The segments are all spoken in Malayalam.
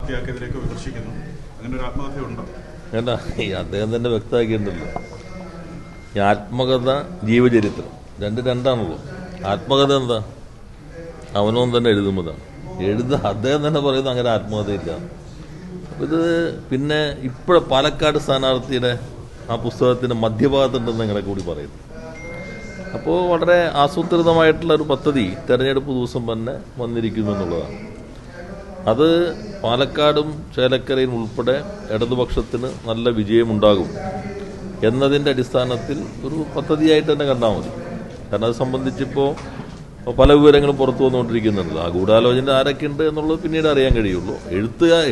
പൂർത്തിയാക്കിയതിലേക്ക് വിമർശിക്കുന്നു. അങ്ങനെ ഒരു ആത്മകഥയുണ്ടോ? വേണ്ട, ഈ അദ്ദേഹം തന്നെ വ്യക്തമാക്കിയിട്ടുണ്ടല്ലോ. ഈ ആത്മകഥ ജീവചരിത്രം രണ്ടാണല്ലോ. ആത്മകഥ എന്താ? അവനോൻ തന്നെ എഴുതുന്നതാണ്. അദ്ദേഹം തന്നെ പറയുന്നത് അങ്ങനെ ആത്മകഥയില്ല. ഇത് പിന്നെ പാലക്കാട് സ്ഥാനാർത്ഥിയുടെ ആ പുസ്തകത്തിന്റെ മധ്യഭാഗത്തുണ്ടെന്ന് നിങ്ങളെ കൂടി പറയുന്നു. അപ്പോൾ വളരെ ആസൂത്രിതമായിട്ടുള്ള ഒരു പദ്ധതി തെരഞ്ഞെടുപ്പ് ദിവസം തന്നെ വന്നിരിക്കുന്നു എന്നുള്ളതാണ്. അത് പാലക്കാടും ചേലക്കരയും ഉൾപ്പെടെ ഇടതുപക്ഷത്തിന് നല്ല വിജയമുണ്ടാകും എന്നതിൻ്റെ അടിസ്ഥാനത്തിൽ ഒരു പദ്ധതിയായിട്ട് തന്നെ കണ്ടാൽ മതി. കാരണം അത് സംബന്ധിച്ചിപ്പോൾ പല വിവരങ്ങളും പുറത്തു വന്നുകൊണ്ടിരിക്കുന്നുണ്ടല്ലോ. ആ ഗൂഢാലോചന ആരൊക്കെയുണ്ട് എന്നുള്ളത് പിന്നീട് അറിയാൻ കഴിയുള്ളൂ.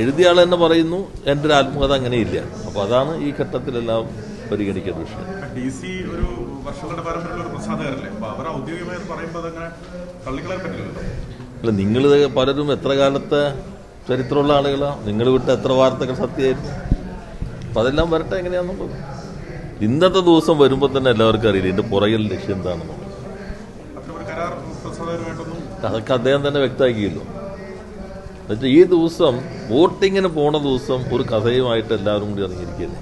എഴുതിയ ആൾ തന്നെ പറയുന്നു എൻ്റെ ഒരു ആത്മകഥ അങ്ങനെയില്ല. അപ്പോൾ അതാണ് ഈ ഘട്ടത്തിലെല്ലാം പരിഗണിക്കേണ്ട വിഷയം. DC ഒരു വർഷങ്ങളുടെ പാരമ്പര്യമുള്ള ഒരു പ്രസാധകരല്ലേ? അപ്പോൾ അവർ ഔദ്യോഗികമായി പറയുമ്പോൾ അതങ്ങനെ തള്ളിക്കളയാൻ പറ്റില്ലല്ലോ. അല്ല, നിങ്ങൾ പലരും എത്ര കാലത്തെ ചരിത്രമുള്ള ആളുകളാണ്. നിങ്ങൾ വിട്ട എത്ര വാർത്തകൾ സത്യമായിരുന്നു. അപ്പം അതെല്ലാം വരട്ടെ എങ്ങനെയാണെന്നുള്ളത്. ഇന്നത്തെ ദിവസം വരുമ്പോൾ തന്നെ എല്ലാവർക്കും അറിയില്ല ഇതിൻ്റെ പുറകിൽ ലക്ഷ്യം എന്താണെന്നുള്ളത്. അതൊക്കെ അദ്ദേഹം തന്നെ വ്യക്തമാക്കിയല്ലോ. എന്നുവെച്ചാൽ ഈ ദിവസം വോട്ടിങ്ങിന് പോണ ദിവസം ഒരു കഥയുമായിട്ട് എല്ലാവരും കൂടി ഇറങ്ങിയിരിക്കുകയല്ലേ.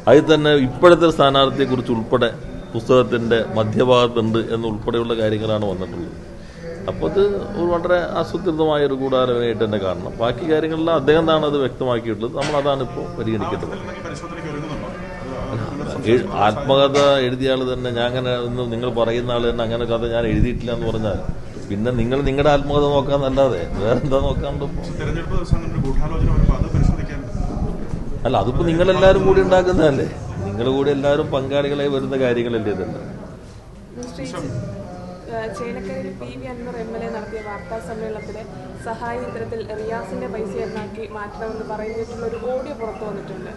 അതിൽ തന്നെ ഇപ്പോഴത്തെ സ്ഥാനാർത്ഥിയെക്കുറിച്ച് ഉൾപ്പെടെ പുസ്തകത്തിന്റെ മധ്യഭാഗത്തുണ്ട് എന്നുൾപ്പെടെയുള്ള കാര്യങ്ങളാണ് വന്നിട്ടുള്ളത്. അപ്പോൾ അത് ഒരു വളരെ ആസൂത്രിതമായ ഒരു ഗൂഢാലോചനയായിട്ട് തന്നെ കാണണം. ബാക്കി കാര്യങ്ങളെല്ലാം അദ്ദേഹം തന്നെ അത് വ്യക്തമാക്കിയിട്ടുള്ളത്. നമ്മൾ അതാണ് ഇപ്പോൾ പരിഗണിക്കേണ്ടത്. ആത്മകഥ എഴുതിയ ആൾ തന്നെ ഞാൻ അങ്ങനെ നിങ്ങൾ പറയുന്ന ആൾ തന്നെ അങ്ങനെ കഥ ഞാൻ എഴുതിയിട്ടില്ല എന്ന് പറഞ്ഞാൽ പിന്നെ നിങ്ങൾ നിങ്ങളുടെ ആത്മകഥ നോക്കാന്നല്ലാതെ വേറെന്താ നോക്കാണ്ട്? അല്ല, അതിപ്പോ നിങ്ങളെല്ലാരും കൂടി ഉണ്ടാക്കുന്നതല്ലേ. നിങ്ങൾ കൂടി എല്ലാവരും പങ്കാളികളായി വരുന്ന കാര്യങ്ങളല്ലേ ഇതല്ല. ചേലക്കരയിൽ PV അൻവർ MLA നടത്തിയ വാർത്താ സമ്മേളനത്തിലെ സഹായ ഇത്തരത്തിൽ റിയാസിന്റെ പൈസ എന്നാക്കി മാറ്റണമെന്ന് പറയുന്നിട്ടുള്ള ഒരു ഓഡിയോ പുറത്തു വന്നിട്ടുണ്ട്.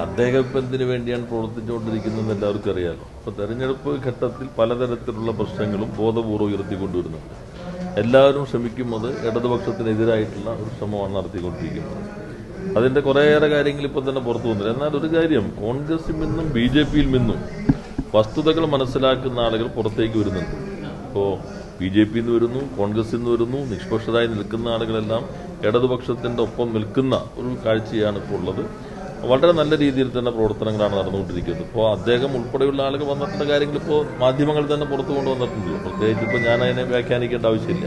അദ്ദേഹം ഇപ്പം എന്തിനു വേണ്ടിയാണ് പ്രവർത്തിച്ചുകൊണ്ടിരിക്കുന്നതെന്ന് എല്ലാവർക്കും അറിയാമല്ലോ. ഇപ്പൊ തെരഞ്ഞെടുപ്പ് ഘട്ടത്തിൽ പലതരത്തിലുള്ള പ്രശ്നങ്ങളും ബോധപൂർവ്വം ഉയർത്തിക്കൊണ്ടുവരുന്നുണ്ട്. എല്ലാവരും ശ്രമിക്കുന്നത് ഇടതുപക്ഷത്തിനെതിരായിട്ടുള്ള ഒരു ശ്രമമാണ് നടത്തിക്കൊണ്ടിരിക്കുന്നത്. അതിന്റെ കുറേയേറെ കാര്യങ്ങൾ ഇപ്പം തന്നെ പുറത്തു വന്നില്ല. എന്നാൽ ഒരു കാര്യം, കോൺഗ്രസിൽ നിന്നും BJP-യിൽ നിന്നും വസ്തുതകൾ മനസ്സിലാക്കുന്ന ആളുകൾ പുറത്തേക്ക് വരുന്നുണ്ട്. ഇപ്പോൾ BJP-യിൽ നിന്ന് വരുന്നു, കോൺഗ്രസിൽ നിന്ന് വരുന്നു. നിഷ്പക്ഷരായി നിൽക്കുന്ന ആളുകളെല്ലാം ഇടതുപക്ഷത്തിന്റെ ഒപ്പം നിൽക്കുന്ന ഒരു കാഴ്ചയാണ് ഇപ്പോൾ ഉള്ളത്. വളരെ നല്ല രീതിയിൽ തന്നെ പ്രവർത്തനങ്ങളാണ് നടന്നുകൊണ്ടിരിക്കുന്നത്. ഇപ്പോൾ അദ്ദേഹം ഉൾപ്പെടെയുള്ള ആളുകൾ വന്നിട്ടുള്ള കാര്യങ്ങൾ ഇപ്പോൾ മാധ്യമങ്ങൾ തന്നെ പുറത്തു കൊണ്ടുവന്നിട്ടുണ്ടല്ലോ. പ്രത്യേകിച്ച് ഇപ്പോൾ ഞാൻ അതിനെ വ്യാഖ്യാനിക്കേണ്ട ആവശ്യമില്ല.